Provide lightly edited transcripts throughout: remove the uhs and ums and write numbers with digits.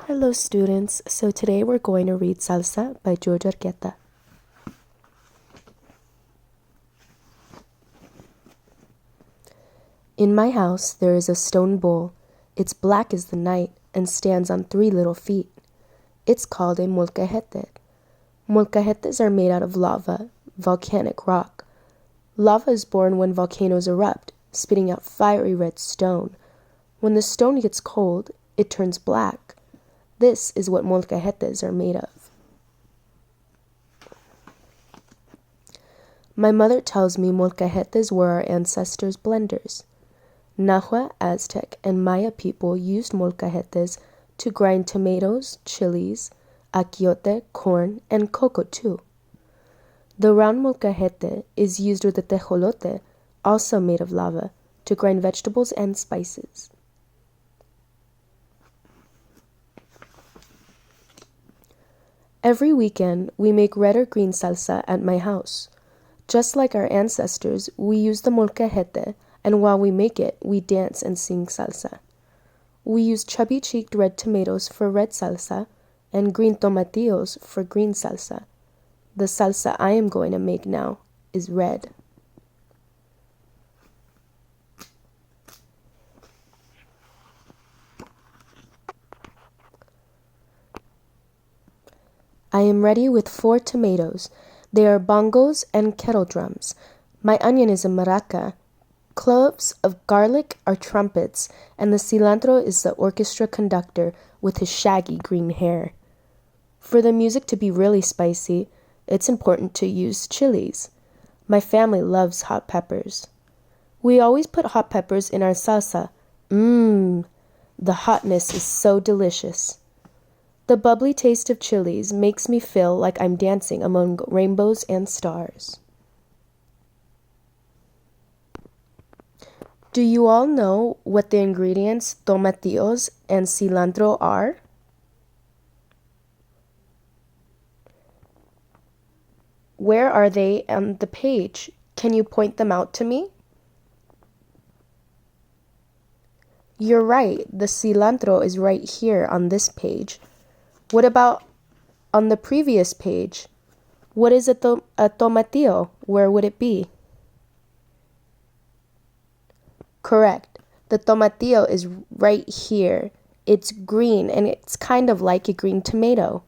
Hello students, so today we're going to read Salsa by Jorge Argueta. In my house there is a stone bowl. It's black as the night and stands on 3 little feet. It's called a molcajete. Molcajetes are made out of lava, volcanic rock. Lava is born when volcanoes erupt, spitting out fiery red stone. When the stone gets cold, it turns black. This is what molcajetes are made of. My mother tells me molcajetes were our ancestors' blenders. Nahua, Aztec, and Maya people used molcajetes to grind tomatoes, chilies, achiote, corn, and cocoa too. The round molcajete is used with the tejolote, also made of lava, to grind vegetables and spices. Every weekend, we make red or green salsa at my house. Just like our ancestors, we use the molcajete, and while we make it, we dance and sing salsa. We use chubby-cheeked red tomatoes for red salsa and green tomatillos for green salsa. The salsa I am going to make now is red. I am ready with 4 tomatoes. They are bongos and kettle drums. My onion is a maraca. Cloves of garlic are trumpets, and the cilantro is the orchestra conductor with his shaggy green hair. For the music to be really spicy, it's important to use chilies. My family loves hot peppers. We always put hot peppers in our salsa. The hotness is so delicious. The bubbly taste of chilies makes me feel like I'm dancing among rainbows and stars. Do you all know what the ingredients tomatillos and cilantro are? Where are they on the page? Can you point them out to me? You're right, the cilantro is right here on this page. What about on the previous page? What is a tomatillo? Where would it be? Correct. The tomatillo is right here. It's green and it's kind of like a green tomato.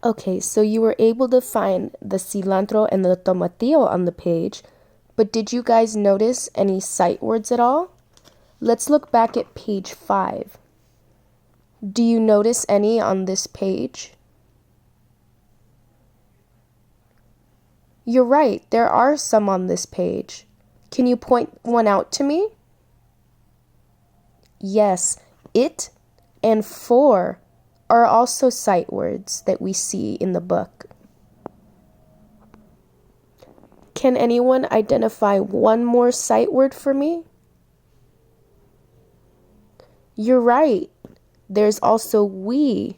Okay, so you were able to find the cilantro and the tomatillo on the page, but did you guys notice any sight words at all? Let's look back at page 5. Do you notice any on this page? You're right, there are some on this page. Can you point one out to me? Yes, it and for are also sight words that we see in the book. Can anyone identify one more sight word for me? You're right. There's also we,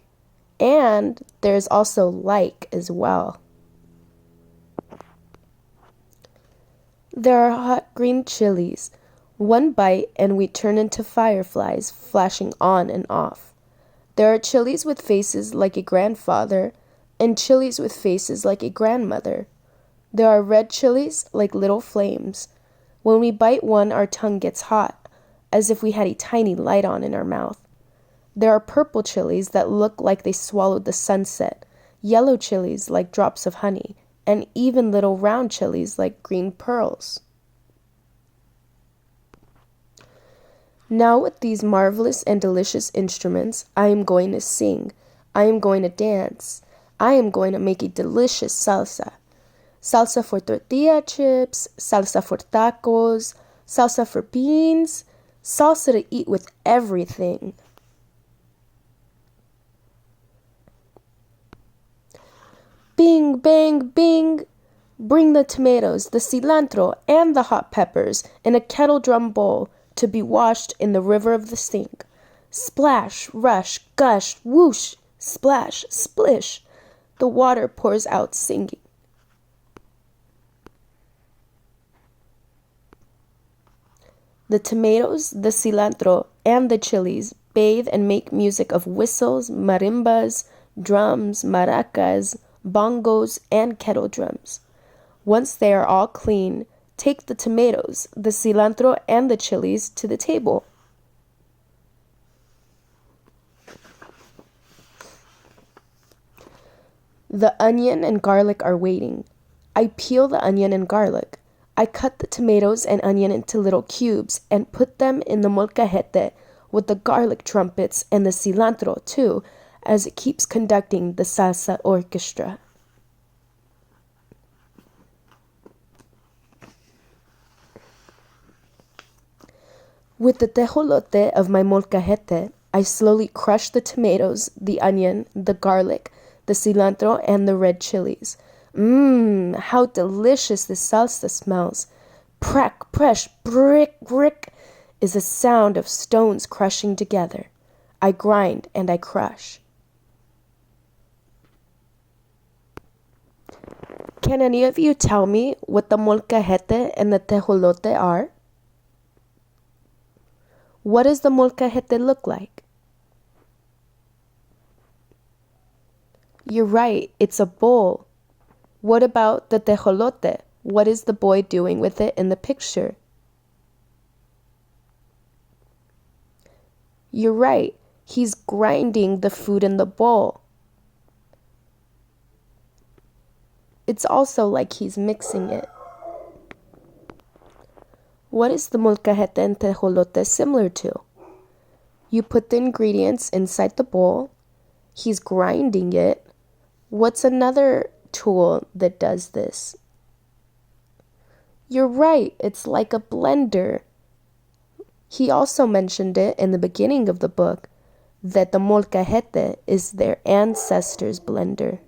and there's also like as well. There are hot green chilies. One bite and we turn into fireflies flashing on and off. There are chilies with faces like a grandfather and chilies with faces like a grandmother. There are red chilies like little flames. When we bite one, our tongue gets hot, as if we had a tiny light on in our mouth. There are purple chilies that look like they swallowed the sunset, yellow chilies like drops of honey, and even little round chilies like green pearls. Now with these marvelous and delicious instruments, I am going to sing. I am going to dance. I am going to make a delicious salsa. Salsa for tortilla chips, salsa for tacos, salsa for beans, salsa to eat with everything. Bing, bang, bing! Bring the tomatoes, the cilantro, and the hot peppers in a kettle drum bowl to be washed in the river of the sink. Splash, rush, gush, whoosh, splash, splish. The water pours out singing. The tomatoes, the cilantro, and the chilies bathe and make music of whistles, marimbas, drums, maracas, bongos, and kettle drums. Once they are all clean, take the tomatoes, the cilantro, and the chilies to the table. The onion and garlic are waiting. I peel the onion and garlic. I cut the tomatoes and onion into little cubes and put them in the molcajete with the garlic trumpets and the cilantro too, as it keeps conducting the salsa orchestra. With the tejolote of my molcajete, I slowly crush the tomatoes, the onion, the garlic, the cilantro, and the red chilies. Mmm, how delicious this salsa smells. Prack, presh, brick, brick is the sound of stones crushing together. I grind and I crush. Can any of you tell me what the molcajete and the tejolote are? What does the molcajete look like? You're right, it's a bowl. What about the tejolote? What is the boy doing with it in the picture? You're right, he's grinding the food in the bowl. It's also like he's mixing it. What is the molcajete and tejolote similar to? You put the ingredients inside the bowl. He's grinding it. What's another tool that does this? You're right, it's like a blender. He also mentioned it in the beginning of the book that the molcajete is their ancestors' blender.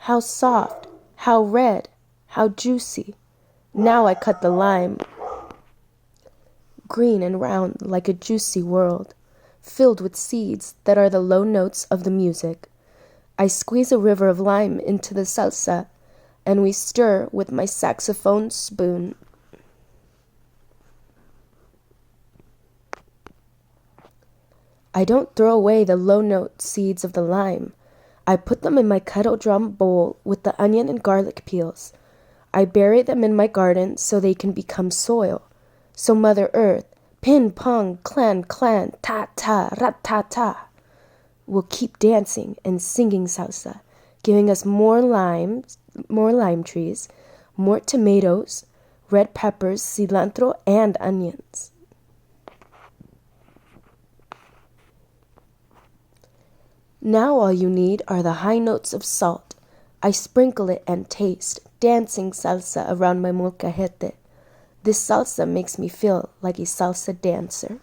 How soft, how red, how juicy. Now I cut the lime. Green and round like a juicy world, filled with seeds that are the low notes of the music. I squeeze a river of lime into the salsa, and we stir with my saxophone spoon. I don't throw away the low note seeds of the lime. I put them in my kettle drum bowl with the onion and garlic peels. I bury them in my garden so they can become soil. So Mother Earth, ping pong, clan, clan, ta ta, rat ta ta, will keep dancing and singing salsa, giving us more lime trees, more tomatoes, red peppers, cilantro, and onions. Now all you need are the high notes of salt. I sprinkle it and taste, dancing salsa around my molcajete. This salsa makes me feel like a salsa dancer.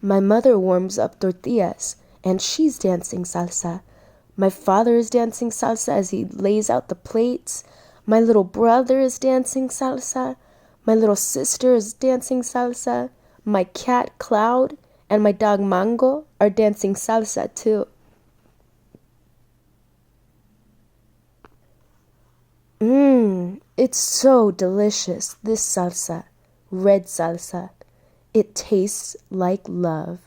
My mother warms up tortillas, and she's dancing salsa. My father is dancing salsa as he lays out the plates. My little brother is dancing salsa. My little sister is dancing salsa. My cat, Cloud, and my dog, Mango, are dancing salsa too. It's so delicious, this salsa, red salsa. It tastes like love.